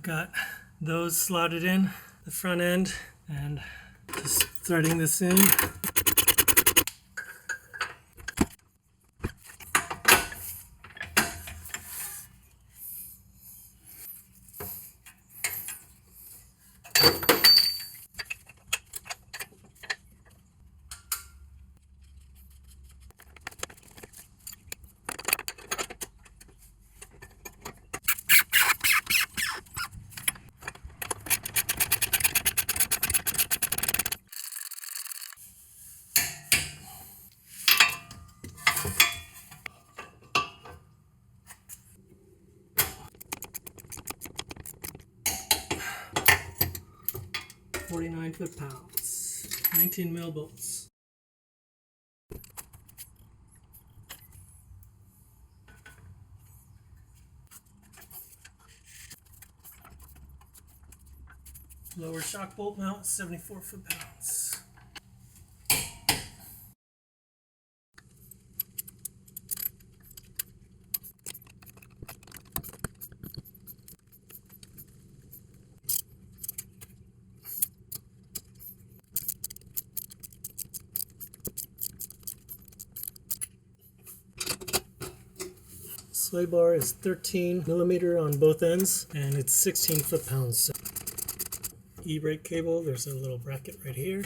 I've got those slotted in the front end and just threading this in. .49 foot-pounds, 19 mil bolts. Lower shock bolt mount, 74 foot-pounds. Sway bar is 13 millimeter on both ends, and it's 16 foot-pounds. E-brake cable, there's a little bracket right here.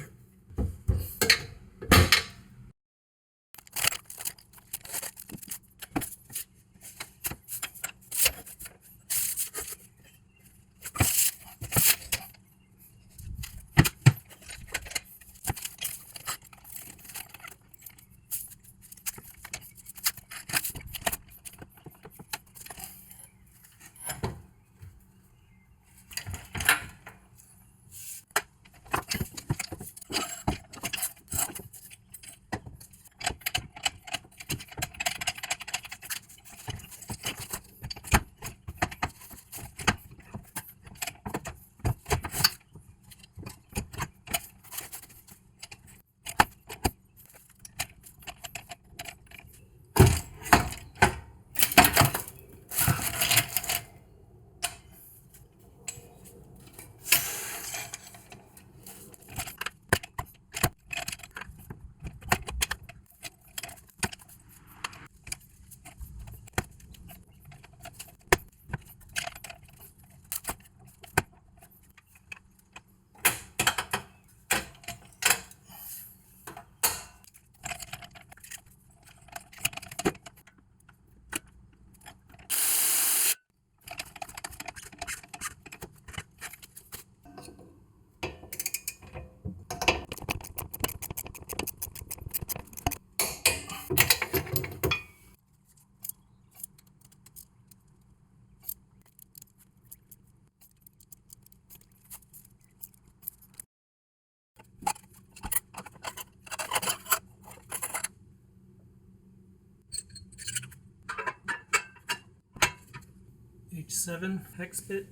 H7 hex bit.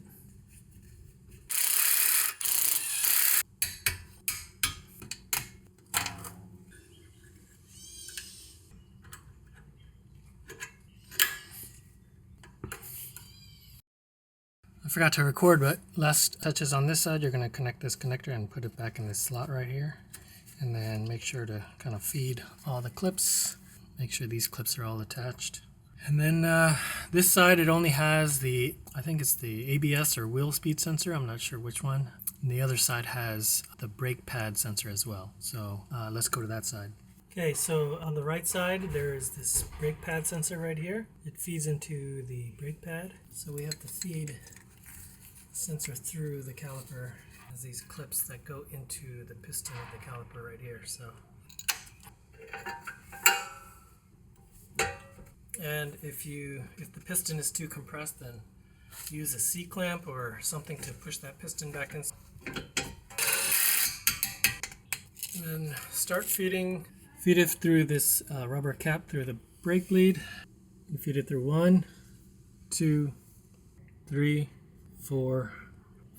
I forgot to record, but last touches on this side, you're going to connect this connector and put it back in this slot right here. And then make sure to kind of feed all the clips. Make sure these clips are all attached. And then this side, it only has the, I think it's the ABS or wheel speed sensor. I'm not sure which one. And the other side has the brake pad sensor as well. So let's go to that side. Okay, so on the right side, there is this brake pad sensor right here. It feeds into the brake pad. So we have to feed the sensor through the caliper. There's these clips that go into the piston of the caliper right here. So. And if the piston is too compressed, then use a C-clamp or something to push that piston back in. And then start feeding. Feed it through this rubber cap through the brake bleed. You feed it through 1, 2, 3, 4,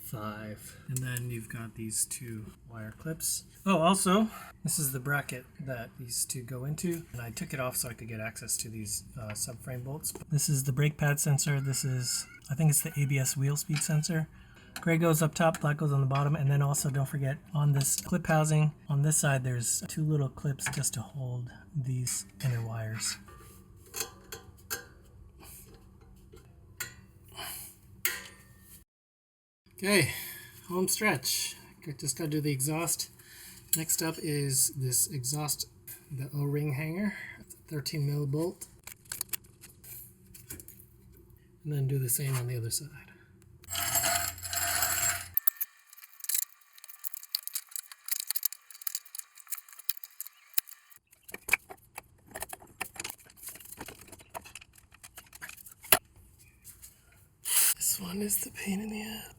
5. And then you've got these 2 wire clips. Oh, also, this is the bracket that these 2 go into, and I took it off so I could get access to these subframe bolts. This is the brake pad sensor. This is, I think it's the ABS wheel speed sensor. Gray goes up top, black goes on the bottom, and then also don't forget on this clip housing, on this side there's 2 little clips just to hold these inner wires. Okay, home stretch. Just gotta do the exhaust. Next up is this exhaust, the O-ring hanger, 13 mil bolt. And then do the same on the other side. This one is the pain in the ass.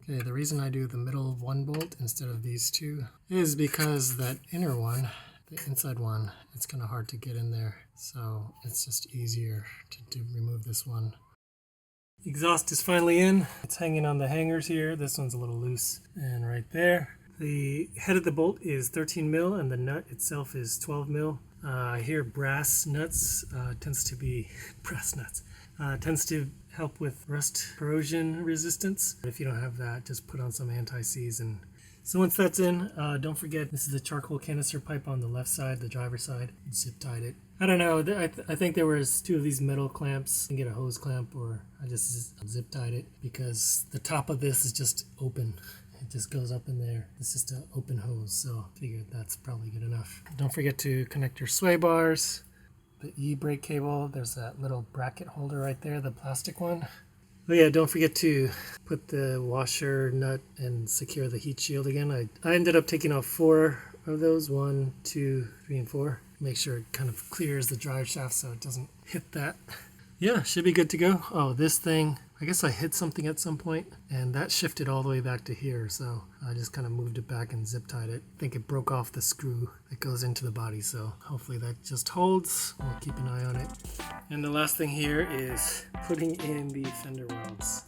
Okay, the reason I do the middle of 1 bolt instead of these 2 is because that inner one, the inside one, it's kind of hard to get in there. So it's just easier to remove this one. Exhaust is finally in. It's hanging on the hangers here. This one's a little loose. And right there. The head of the bolt is 13 mil and the nut itself is 12 mil. Here brass nuts tends to help with rust corrosion resistance. If you don't have that, just put on some anti-seize. And so once that's in, don't forget this is the charcoal canister pipe on the left side, the driver's side. Zip tied it. I don't know, I think there was 2 of these metal clamps. You can get a hose clamp, or I just zip tied it because the top of this is just open. It just goes up in there. It's just an open hose, so I figured that's probably good enough. Don't forget to connect your sway bars. The e-brake cable, there's that little bracket holder right there, the plastic one. Oh yeah, don't forget to put the washer nut and secure the heat shield again. I ended up taking off 4 of those, 1, 2, 3, and 4. Make sure it kind of clears the drive shaft so it doesn't hit that. Yeah, should be good to go. Oh, this thing, I guess I hit something at some point and that shifted all the way back to here, so I just kind of moved it back and zip tied it. I think it broke off the screw that goes into the body, so hopefully that just holds. We'll keep an eye on it. And the last thing here is putting in the fender welds.